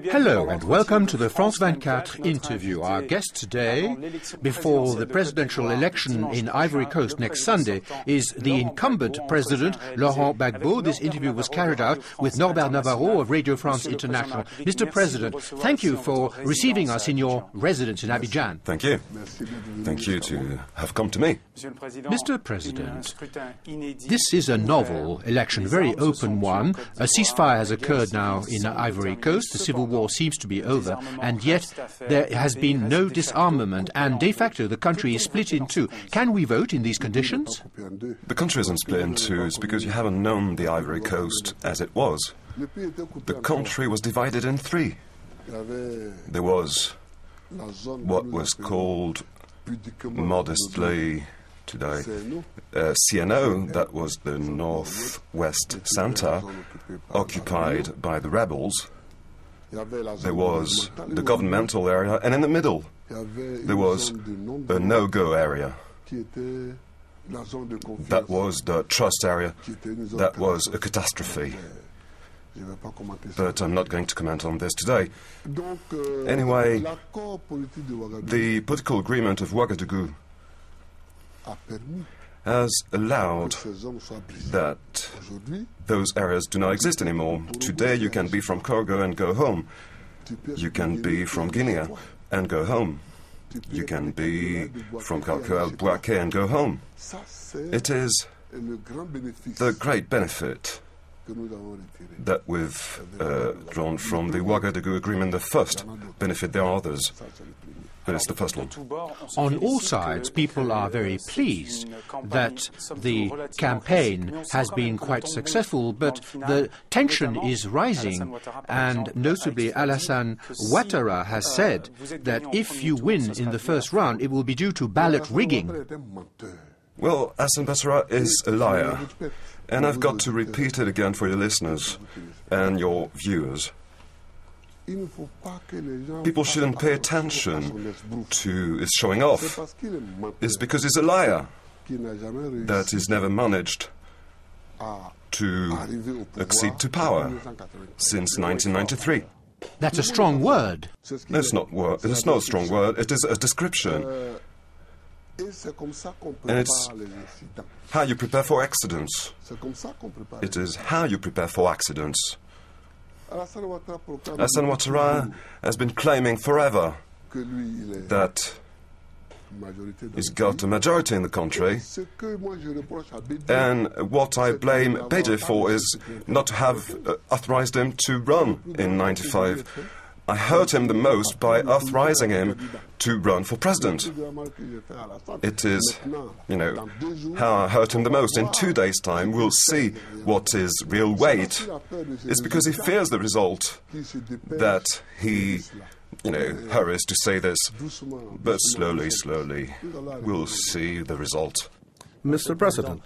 Hello and welcome to the France 24 interview. Our guest today, before the presidential election in Ivory Coast next Sunday, is the incumbent president, Laurent Gbagbo. This interview was carried out with Norbert Navarro of Radio France International. Mr. President, thank you for receiving us in your residence in Abidjan. Thank you. Thank you to have come to me. Mr. President, this is a novel election, a very open one. A ceasefire has occurred now in Ivory Coast. The civil war seems to be over, and yet there has been no disarmament, and de facto the country is split in two. Can we vote in these conditions? The country isn't split in two. It's because you haven't known the Ivory Coast as it was. The country was divided in three. There was what was called modestly today CNO, that was the northwest center, occupied by the rebels. There was the governmental area, and in the middle there was a no-go area. That was the trust area. That was a catastrophe. But I'm not going to comment on this today. Anyway, the political agreement of Ouagadougou has allowed that those areas do not exist anymore. Today you can be from Congo and go home. You can be from Guinea and go home. You can be from Bouaké and go home. It is the great benefit that we've drawn from the Ouagadougou agreement. The first benefit, there are others, but it's the first one. On all sides, people are very pleased that the campaign has been quite successful, but the tension is rising, and notably Alassane Ouattara has said that if you win in the first round, it will be due to ballot rigging. Well, Alassane Ouattara is a liar, and I've got to repeat it again for your listeners and your viewers. People shouldn't pay attention to his showing off. It's because he's a liar that he's never managed to accede to power since 1993. That's a strong word. No, it's not a strong word. It is a description. And it's how you prepare for accidents. It is how you prepare for accidents. Alassane Ouattara has been claiming forever that he's got a majority in the country, and what I blame Bédié for is not to have authorized him to run in '95. I hurt him the most by authorizing him to run for president. It is, how I hurt him the most. In 2 days' time, we'll see what his real weight. It's because he fears the result that he, hurries to say this. But slowly, we'll see the result. Mr. President,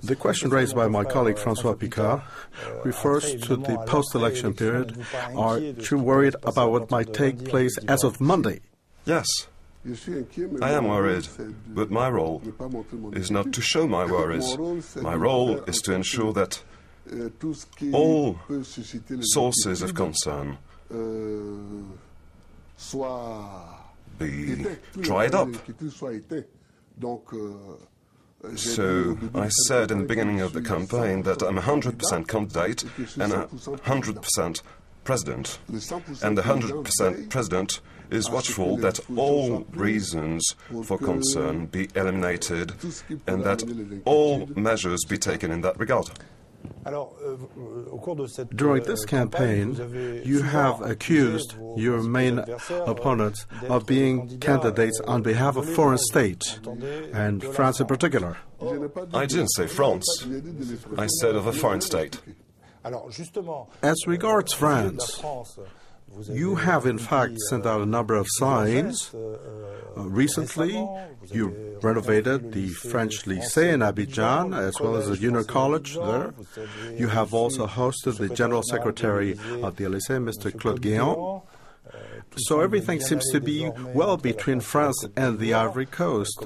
the question raised by my colleague François Picard refers to the post-election period. Are you worried about what might take place as of Monday? Yes, I am worried, but my role is not to show my worries. My role is to ensure that all sources of concern be dried up. So I said in the beginning of the campaign that I'm a 100% candidate and a 100% president. And the 100% president is watchful that all reasons for concern be eliminated and that all measures be taken in that regard. During this campaign, you have accused your main opponents of being candidates on behalf of foreign states, and France in particular. I didn't say France. I said of a foreign state. As regards France, you have in fact sent out a number of signs. Recently, you renovated the French Lycée in Abidjan, as well as the Junior College there. You have also hosted the General Secretary of the Lycée, Mr. Claude Guéant. So everything seems to be well between France and the Ivory Coast.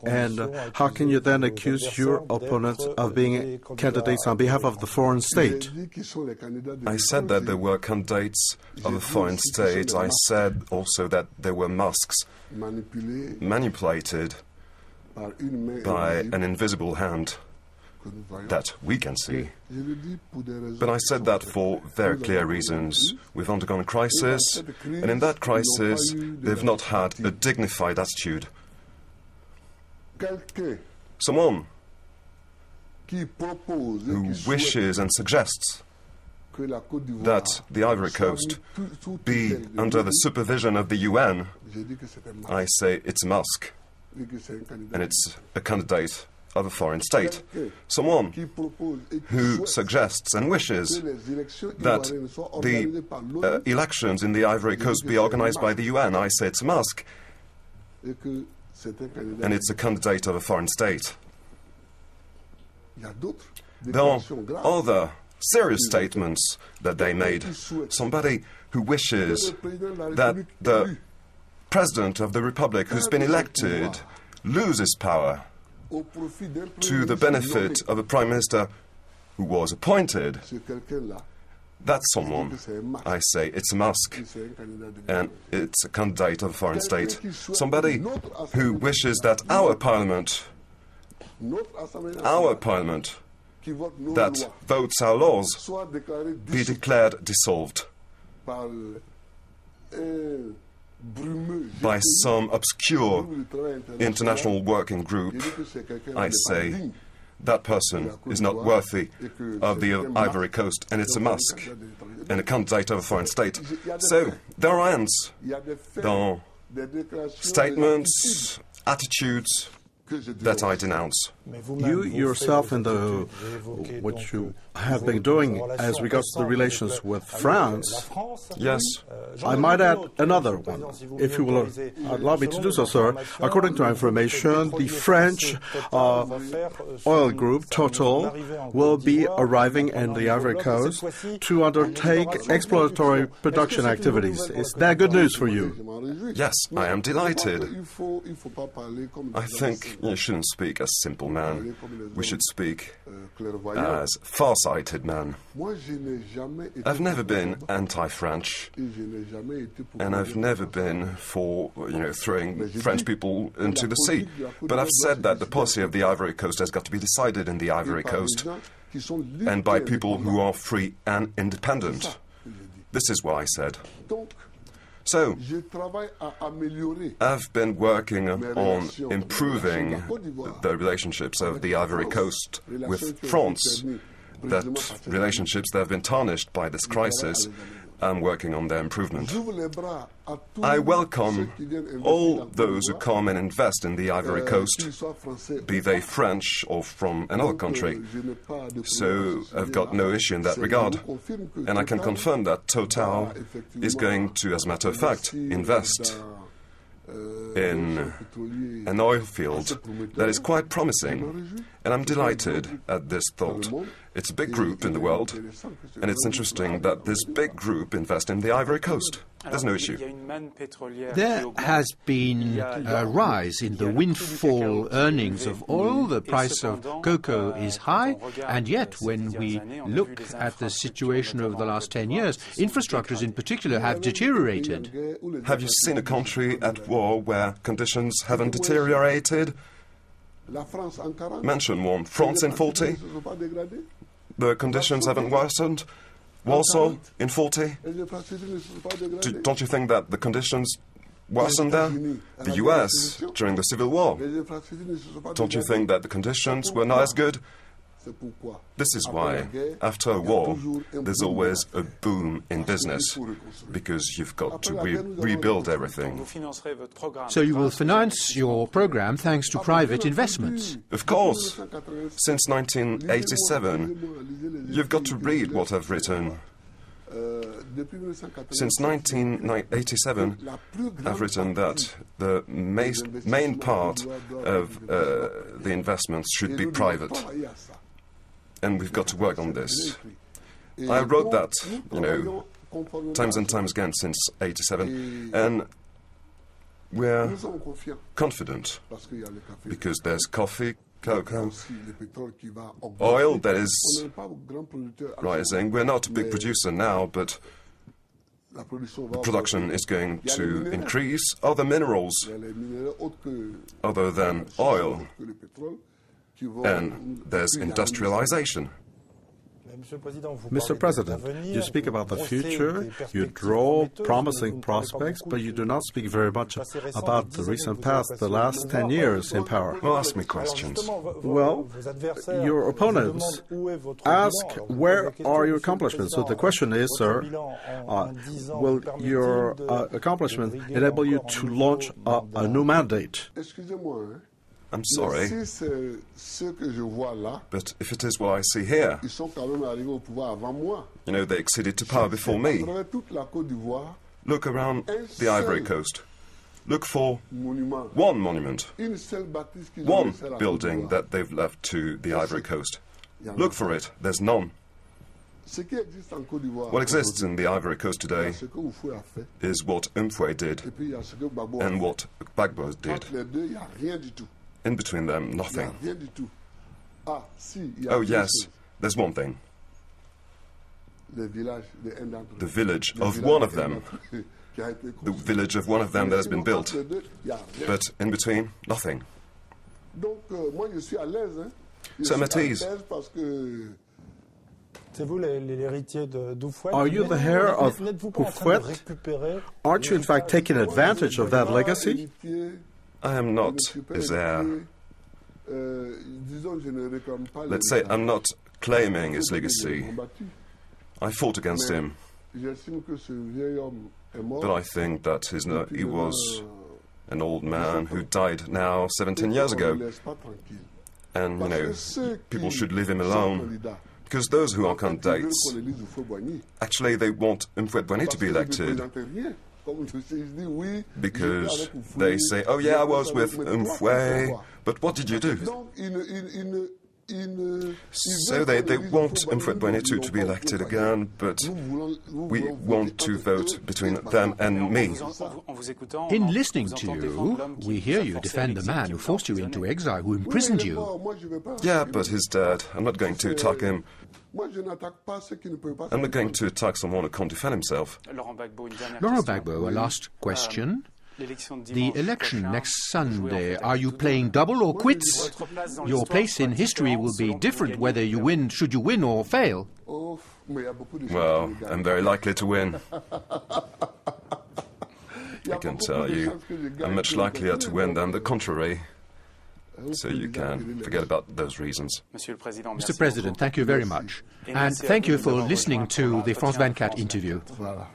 And how can you then accuse your opponents of being candidates on behalf of the foreign state? I said that there were candidates of a foreign state. I said also that there were masks manipulated by an invisible hand that we can see. But I said that for very clear reasons. We've undergone a crisis, and in that crisis, they've not had a dignified attitude. Someone who wishes and suggests that the Ivory Coast be under the supervision of the UN, I say it's a mask, and it's a candidate of a foreign state. Someone who suggests and wishes that the elections in the Ivory Coast be organized by the UN, I say it's a mask, and it's a candidate of a foreign state. There are other serious statements that they made. Somebody who wishes that the President of the Republic who's been elected loses power to the benefit of a Prime Minister who was appointed. That's someone, I say, it's a mask, and it's a candidate of a foreign state. Somebody who wishes that our Parliament that votes our laws be declared dissolved by some obscure international working group. I say that person is not worthy of the Ivory Coast, and it's a mask and a candidate of a foreign state. So there are ends, there are statements, attitudes that I denounce. You yourself, in what you have been doing as regards to the relations with France, yes, I might add another one, if you will allow me to do so, sir. According to information, the French oil group, Total, will be arriving in the Ivory Coast to undertake exploratory production activities. Is that good news for you? Yes, I am delighted. I think you shouldn't speak as simple man. We should speak as far-sighted man. I've never been anti-French, and I've never been for, throwing French people into the sea. But I've said that the policy of the Ivory Coast has got to be decided in the Ivory Coast, and by people who are free and independent. This is what I said. So, I've been working on improving the relationships of the Ivory Coast with France. That relationships that have been tarnished by this crisis, I'm working on their improvement. I welcome all those who come and invest in the Ivory Coast, be they French or from another country. So I've got no issue in that regard. And I can confirm that Total is going to, as a matter of fact, invest in an oil field that is quite promising. And I'm delighted at this thought. It's a big group in the world, and it's interesting that this big group invests in the Ivory Coast. There's no issue. There has been a rise in the windfall earnings of oil. The price of cocoa is high, and yet when we look at the situation over the last 10 years, infrastructures in particular have deteriorated. Have you seen a country at war where conditions haven't deteriorated? Mention one. France in 40? The conditions haven't worsened. Warsaw in 40? Don't you think that the conditions worsened there? The US during the Civil War? Don't you think that the conditions were not as good? This is why, after a war, there's always a boom in business, because you've got to rebuild everything. So you will finance your program thanks to private investments? Of course. Since 1987, you've got to read what I've written. Since 1987, I've written that the main part of the investments should be private. And we've got to work on this. I wrote that, times and times again since 87, and we're confident because there's coffee, cocoa, oil that is rising. We're not a big producer now, but the production is going to increase. Other minerals other than oil, and there's industrialization. Mr. President, you speak about the future, you draw promising prospects, but you do not speak very much about the recent past, the last 10 years in power. Well, ask me questions. Well, your opponents ask, where are your accomplishments? So the question is, sir, will your accomplishment enable you to launch a new mandate? I'm sorry, but if it is what I see here, you know, they acceded to power before me. Look around the Ivory Coast. Look for one monument, one building that they've left to the Ivory Coast. Look for it. There's none. What exists in the Ivory Coast today is what Ivory did and what Gbagbo did. In between them, nothing. Oh yes, there's one thing. The village of one of them. The village of one of them that has been built. But in between, nothing. So I'm at ease. Are you the heir of Houphouët? Aren't you in fact taking advantage of that legacy? I am not his heir. Let's say I'm not claiming his legacy. I fought against him. But I think that he was an old man who died now 17 years ago. And, you know, people should leave him alone. Because those who are candidates, actually they want Houphouët to be elected. Because they say, oh yeah, I was with Houphouët, but what did you do? So they want Houphouët to be elected again, but we want to vote between them and me. In listening to you, we hear you defend the man who forced you into exile, who imprisoned you. Yeah, but he's dead. I'm not going to attack him. I'm not going to attack someone who can't defend himself. Laurent Gbagbo, a last question. The election next Sunday, are you playing double or quits? Your place in history will be different whether you win, should you win or fail. Well, I'm very likely to win. I can tell you, I'm much likelier to win than the contrary. So you can forget about those reasons. Mr. President, thank you very much. And thank you for listening to the France 24 interview. Voilà.